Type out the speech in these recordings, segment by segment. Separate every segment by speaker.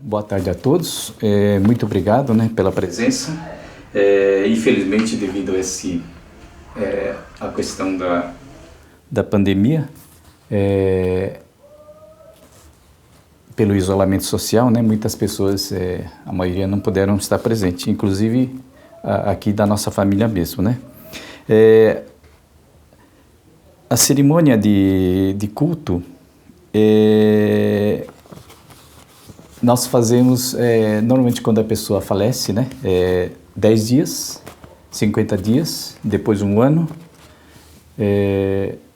Speaker 1: Boa tarde a todos. Muito obrigado, né, pela presença. Infelizmente, devido a questão da pandemia, pelo isolamento social, né, muitas pessoas, a maioria não puderam estar presente, inclusive aqui da nossa família mesmo, né. A cerimônia de culto, nós fazemos, normalmente quando a pessoa falece, né, 10 dias, 50 dias, depois um ano,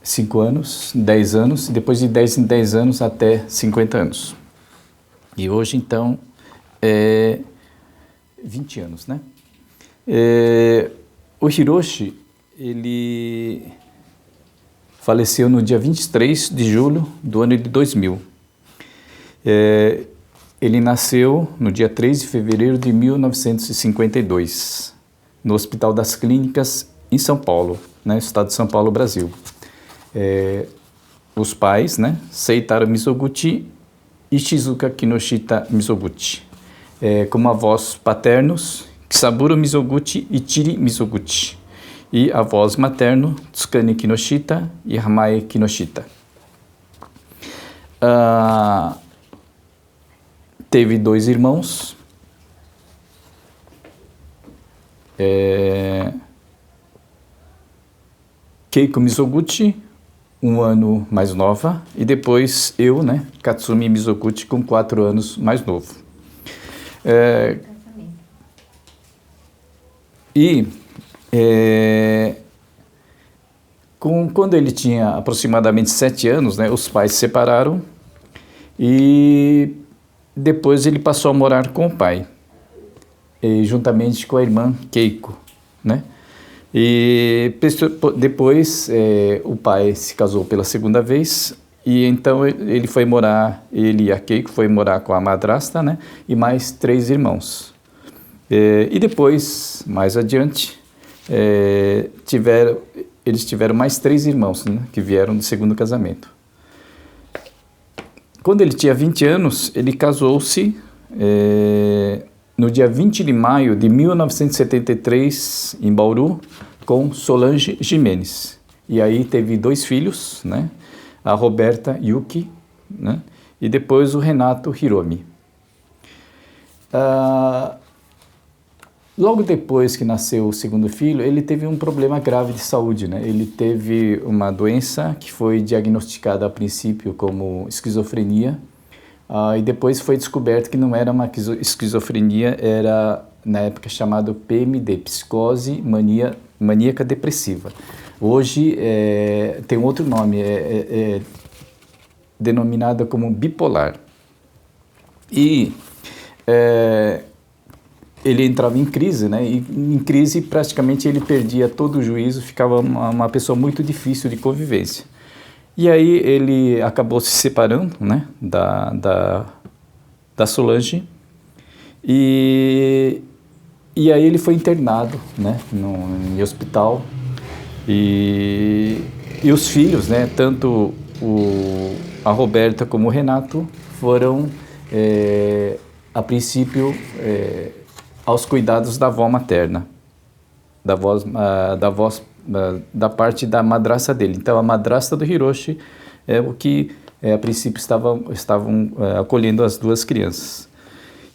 Speaker 1: 5 anos, 10 anos, e depois de 10 em 10 anos até 50 anos. E hoje, então, 20 anos, né? O Hiroshi, ele faleceu no dia 23 de julho do ano de 2000. Ele nasceu no dia 3 de fevereiro de 1952, no Hospital das Clínicas, em São Paulo, né, estado de São Paulo, Brasil. Os pais, né, Seitaro Mizoguchi e Shizuka Kinoshita Mizoguchi. Como avós paternos, Kisaburo Mizoguchi e Chiri Mizoguchi. E avós materno, Tsukane Kinoshita e Hamae Kinoshita. Teve 2 irmãos, Keiko Mizoguchi, 1 ano mais nova, e depois eu, né, Katsumi Mizoguchi, com 4 anos mais novo. Quando ele tinha aproximadamente 7 anos, né, os pais se separaram e depois ele passou a morar com o pai, juntamente com a irmã Keiko, né? E depois o pai se casou pela segunda vez e então ele e a Keiko foi morar com a madrasta, né? E mais 3 irmãos. E depois, mais adiante, eles tiveram mais 3 irmãos, né? Que vieram do segundo casamento. Quando ele tinha 20 anos, ele casou-se no dia 20 de maio de 1973, em Bauru, com Solange Jimenez. E aí teve 2 filhos, né? A Roberta Yuki, né? E depois o Renato Hiromi. Logo depois que nasceu o segundo filho, ele teve um problema grave de saúde, né? Ele teve uma doença que foi diagnosticada a princípio como esquizofrenia, e depois foi descoberto que não era uma esquizofrenia, era na época chamado PMD, psicose maníaca depressiva. Hoje tem outro nome, denominada como bipolar. E ele entrava em crise, né? E em crise praticamente ele perdia todo o juízo, ficava uma pessoa muito difícil de convivência. E aí ele acabou se separando, né, da Solange e aí ele foi internado, né, em hospital e os filhos, né, tanto a Roberta como o Renato foram a princípio aos cuidados da avó materna, da parte da madrasta dele. Então, a madrasta do Hiroshi é o que, a princípio, estavam acolhendo as 2 crianças.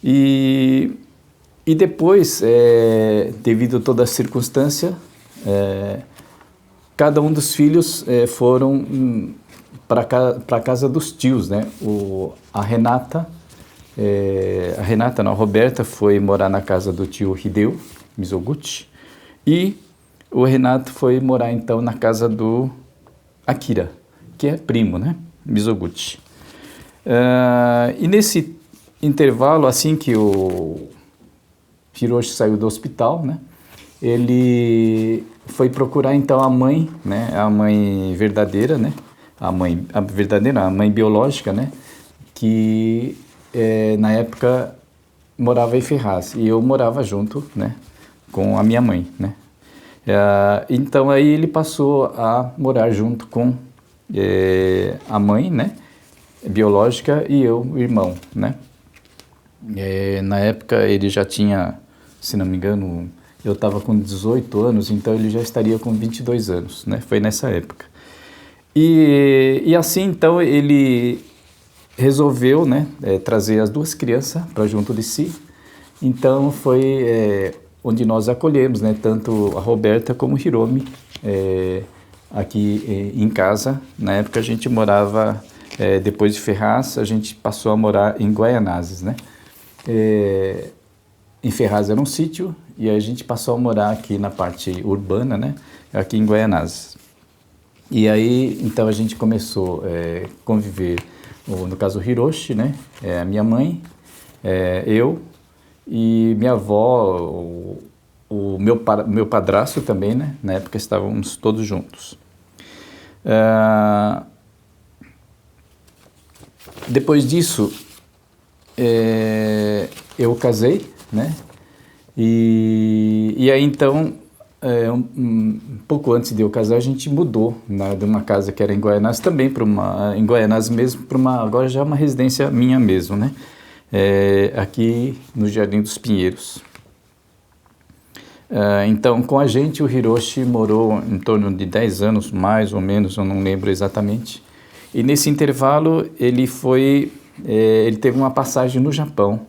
Speaker 1: E depois, devido a toda a circunstância, cada um dos filhos foram para a casa dos tios, né? A Roberta foi morar na casa do tio Hideo Mizoguchi e o Renato foi morar então na casa do Akira, que é primo, né, Mizoguchi. E nesse intervalo, assim que o Hiroshi saiu do hospital, né, ele foi procurar então a mãe, né, a mãe verdadeira, né, a mãe biológica, né, que na época morava em Ferraz e eu morava junto, né, com a minha mãe, né. Então aí ele passou a morar junto com a mãe, né, biológica, e eu, o irmão, né. Na época ele já tinha, se não me engano, eu estava com 18 anos, então ele já estaria com 22 anos, né? Foi nessa época. E assim, então, ele resolveu, né, trazer as duas crianças para junto de si. Então, foi onde nós acolhemos, né, tanto a Roberta como o Hiromi, aqui em casa. Na época a gente morava, depois de Ferraz, a gente passou a morar em Guaianazes, né? Em Ferraz era um sítio e a gente passou a morar aqui na parte urbana, né, aqui em Guaianazes. E aí, então, a gente começou a conviver, no caso, o Hiroshi, né? A minha mãe, eu e minha avó, o meu padrasto também, né? Na época estávamos todos juntos. Depois disso, eu casei, né? E aí, então... um pouco antes de eu casar, a gente mudou, né, de uma casa que era em Guaianazes também para em Guaianazes mesmo, para agora já é uma residência minha mesmo, né? Aqui no Jardim dos Pinheiros. Então, com a gente, o Hiroshi morou em torno de 10 anos, mais ou menos, eu não lembro exatamente. E nesse intervalo, ele teve uma passagem no Japão.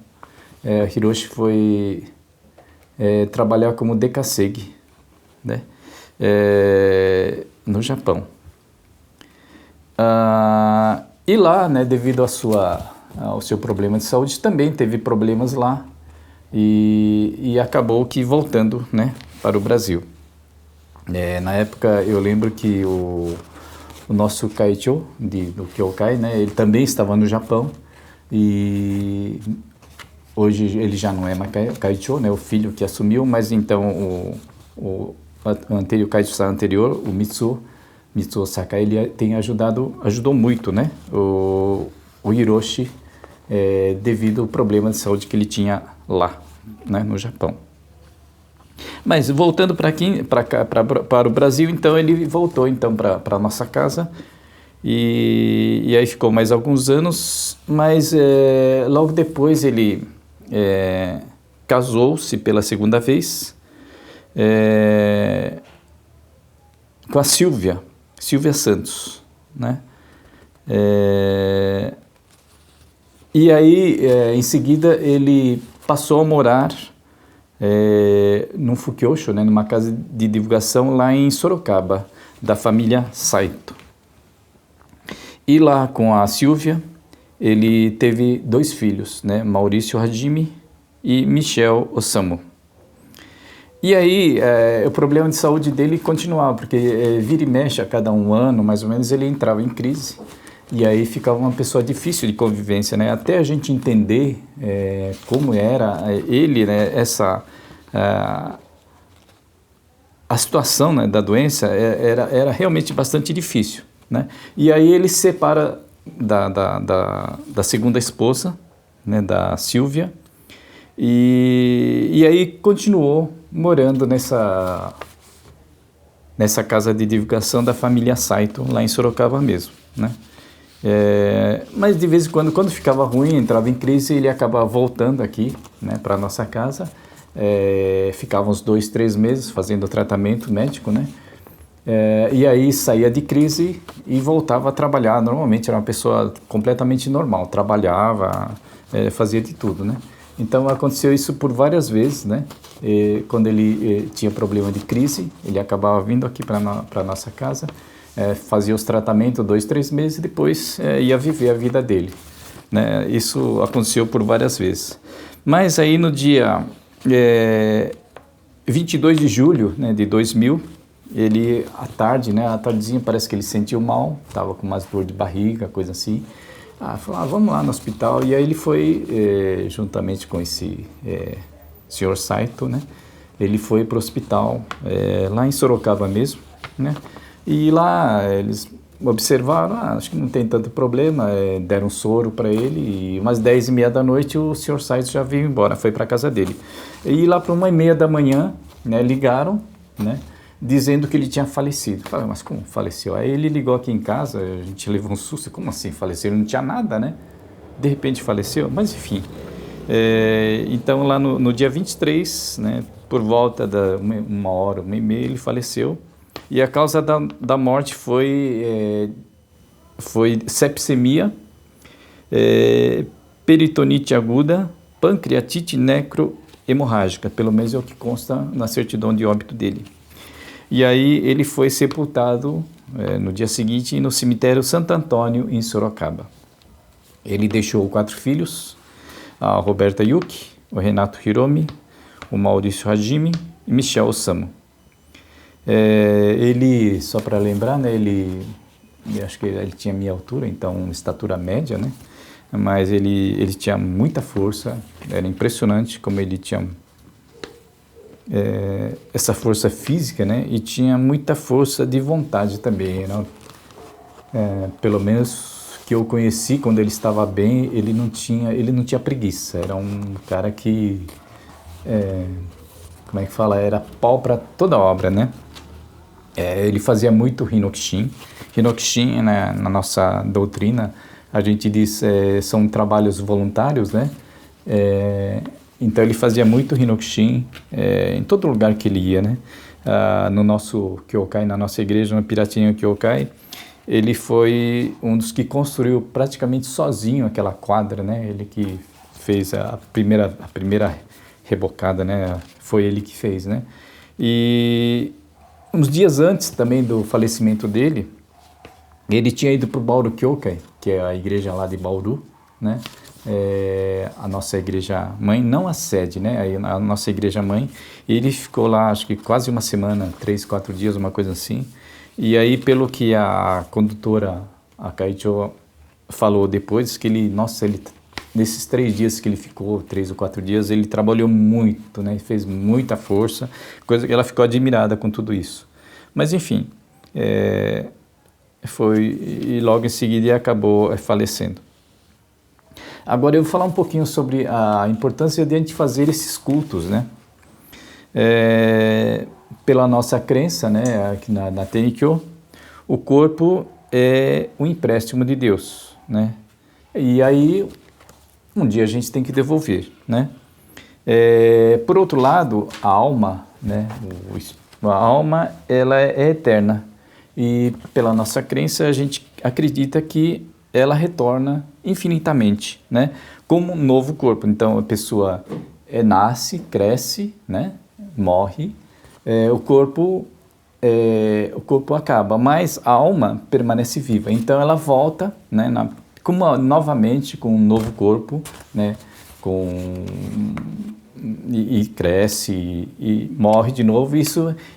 Speaker 1: Hiroshi foi trabalhar como dekasegi, né? No Japão. E lá, né, devido ao seu problema de saúde, também teve problemas lá e acabou que voltando, né, para o Brasil. Na época, eu lembro que o nosso Kaicho, do Kyokai, né, ele também estava no Japão e hoje ele já não é mais Kaicho, né, o filho que assumiu, mas então o Kaicho-san anterior, o Mitsuo Sakai, ele ajudou muito, né, o Hiroshi, devido ao problema de saúde que ele tinha lá, né, no Japão. Mas voltando para o Brasil, então ele voltou então para a nossa casa e aí ficou mais alguns anos, mas logo depois ele casou-se pela segunda vez com a Silvia Santos, né? E aí, em seguida, ele passou a morar no Fukyosho, né, numa casa de divulgação lá em Sorocaba, da família Saito. E lá com a Silvia, ele teve 2 filhos, né, Maurício Hajime e Michel Osamu. E aí, o problema de saúde dele continuava, porque vira e mexe a cada 1 ano, mais ou menos, ele entrava em crise. E aí ficava uma pessoa difícil de convivência, né? Até a gente entender como era ele, né? A situação, né, da doença era realmente bastante difícil, né? E aí ele se separa da segunda esposa, né, da Silvia, e aí continuou morando nessa casa de divulgação da família Saito, lá em Sorocaba mesmo, né? Mas de vez em quando ficava ruim, entrava em crise, ele acabava voltando aqui, né, para a nossa casa. Ficava uns 2, 3 meses fazendo tratamento médico, né? E aí saía de crise e voltava a trabalhar. Normalmente era uma pessoa completamente normal, trabalhava, fazia de tudo, né? Então aconteceu isso por várias vezes, né? Quando ele tinha problema de crise, ele acabava vindo aqui para a nossa casa, fazia os tratamentos 2, 3 meses e depois ia viver a vida dele, né? Isso aconteceu por várias vezes. Mas aí no dia 22 de julho, né, de 2000, ele, à tarde, né, à tardezinha, parece que ele sentiu mal, estava com umas dor de barriga, coisa assim. Falou, vamos lá no hospital. E aí ele foi, juntamente com esse senhor Saito, né, ele foi para o hospital, lá em Sorocaba mesmo, né, e lá eles observaram, acho que não tem tanto problema, deram um soro para ele e umas 10h30 da noite o senhor Saito já veio embora, foi para a casa dele. E lá para 1h30 da manhã, né, ligaram, né, dizendo que ele tinha falecido. Falei, mas como faleceu? Aí ele ligou aqui em casa, a gente levou um susto, como assim faleceu? Ele não tinha nada, né? De repente faleceu, mas enfim. Então, lá no dia 23, né, por volta da 1 hora, 1h30, ele faleceu. E a causa da morte foi sepsemia, peritonite aguda, pancreatite necrohemorrágica, pelo menos é o que consta na certidão de óbito dele. E aí ele foi sepultado no dia seguinte no cemitério Santo Antônio, em Sorocaba. Ele deixou 4 filhos, a Roberta Yuki, o Renato Hiromi, o Maurício Hajime e Michel Osamu. Ele, só para lembrar, né, acho que ele tinha minha altura, então estatura média, né? Mas ele tinha muita força, era impressionante como ele tinha essa força física, né? E tinha muita força de vontade também, né? Pelo menos que eu conheci, quando ele estava bem, ele não tinha preguiça, era um cara que, como é que fala, era pau para toda obra, né? Ele fazia muito Hinokshin. Hinokshin, né, na nossa doutrina, a gente diz, são trabalhos voluntários, né? Então ele fazia muito Hinokshin em todo lugar que ele ia, né? No nosso Kyokai, na nossa igreja, no Piratininho Kyokai, ele foi um dos que construiu praticamente sozinho aquela quadra, né? Ele que fez a primeira rebocada, né? Foi ele que fez, né? E uns dias antes também do falecimento dele, ele tinha ido para o Bauru Kyokai, que é a igreja lá de Bauru, né? A nossa igreja mãe, não a sede, né? A nossa igreja mãe. Ele ficou lá, acho que quase uma semana, 3, 4 dias, uma coisa assim. E aí, pelo que a condutora, a Kaicho, falou depois, que ele, nesses 3 dias que ele ficou, 3 ou 4 dias, ele trabalhou muito, né? Fez muita força, coisa que ela ficou admirada com tudo isso. Mas, enfim, e logo em seguida ele acabou falecendo. Agora eu vou falar um pouquinho sobre a importância de a gente fazer esses cultos, né? Pela nossa crença, né, aqui na Tenkyo, o corpo é um empréstimo de Deus, né? E aí, um dia a gente tem que devolver, né? Por outro lado, a alma, né, a alma, ela é eterna. E pela nossa crença, a gente acredita que ela retorna infinitamente, né? Como um novo corpo. Então, a pessoa nasce, cresce, né? Morre, o corpo acaba, mas a alma permanece viva. Então, ela volta, né? Novamente com um novo corpo, né? E cresce e morre de novo.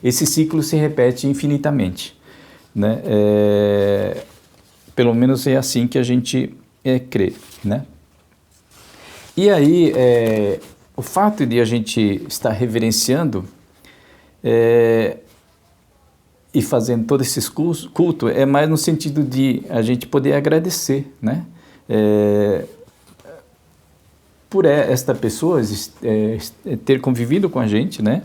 Speaker 1: Esse ciclo se repete infinitamente, né? Pelo menos é assim que a gente crê, né? E aí, o fato de a gente estar reverenciando e fazendo todos esses cultos é mais no sentido de a gente poder agradecer, né? Por esta pessoa ter convivido com a gente, né?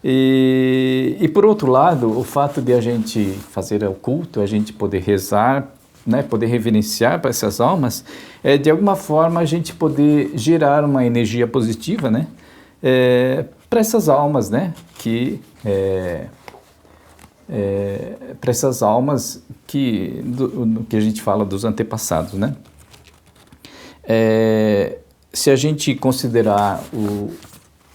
Speaker 1: E por outro lado, o fato de a gente fazer o culto, a gente poder rezar, né, poder reverenciar para essas almas, de alguma forma a gente poder gerar uma energia positiva, né, para essas almas, né, para essas almas que a gente fala dos antepassados, né. Se a gente considerar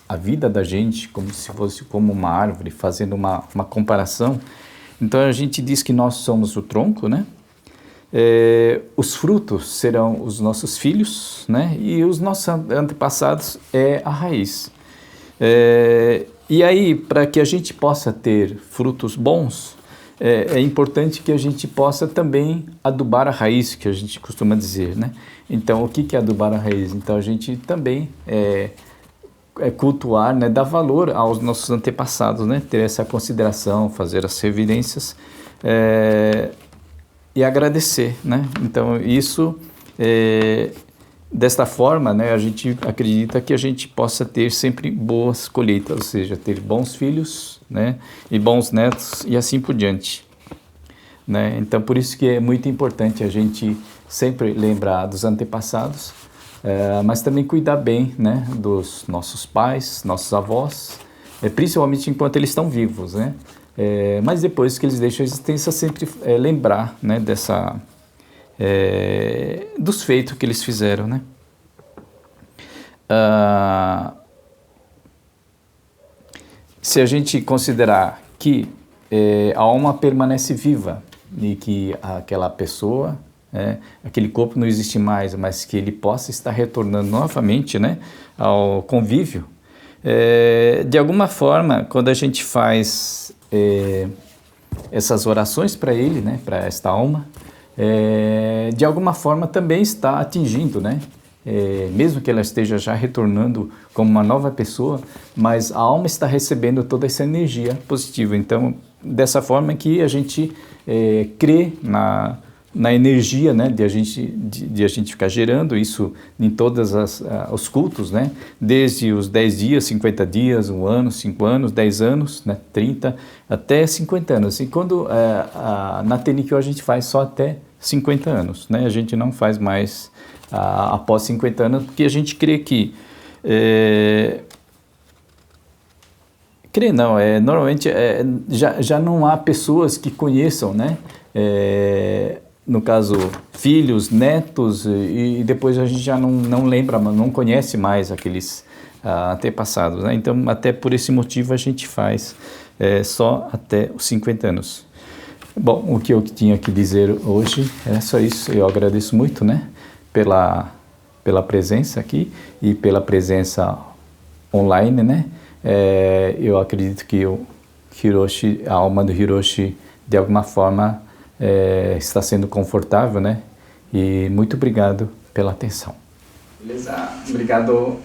Speaker 1: a vida da gente como se fosse como uma árvore, fazendo uma comparação, então a gente diz que nós somos o tronco, né? Os frutos serão os nossos filhos, né? E os nossos antepassados é a raiz. E aí, para que a gente possa ter frutos bons, é importante que a gente possa também adubar a raiz, que a gente costuma dizer, né? Então, o que é adubar a raiz? Então, a gente também cultuar, né, dar valor aos nossos antepassados, né, ter essa consideração, fazer as reverências e agradecer, né. Então isso, desta forma, né, a gente acredita que a gente possa ter sempre boas colheitas, ou seja, ter bons filhos, né, e bons netos e assim por diante, né. Então por isso que é muito importante a gente sempre lembrar dos antepassados, mas também cuidar bem, né, dos nossos pais, nossos avós, principalmente enquanto eles estão vivos, né? Mas depois que eles deixam a existência, sempre lembrar, né, dos feitos que eles fizeram, né? Se a gente considerar que a alma permanece viva e que aquela pessoa, aquele corpo não existe mais, mas que ele possa estar retornando novamente, né, ao convívio, de alguma forma, quando a gente faz essas orações para ele, né, para esta alma, de alguma forma também está atingindo, né, mesmo que ela esteja já retornando como uma nova pessoa, mas a alma está recebendo toda essa energia positiva. Então, dessa forma que a gente crê na energia, né, de a gente ficar gerando isso em todos os cultos, né, desde os 10 dias, 50 dias, 1 ano, 5 anos, 10 anos, né, 30, até 50 anos. E quando na Tenikyo a gente faz só até 50 anos, né, a gente não faz mais após 50 anos, porque a gente crê que normalmente já não há pessoas que conheçam, né? No caso, filhos, netos, e depois a gente já não lembra, não conhece mais aqueles antepassados, né? Então, até por esse motivo, a gente faz só até os 50 anos. Bom, o que eu tinha que dizer hoje é só isso. Eu agradeço muito, né, pela presença aqui e pela presença online, né? Eu acredito que o Hiroshi, a alma do Hiroshi, de alguma forma está sendo confortável, né? E muito obrigado pela atenção. Beleza? Obrigado.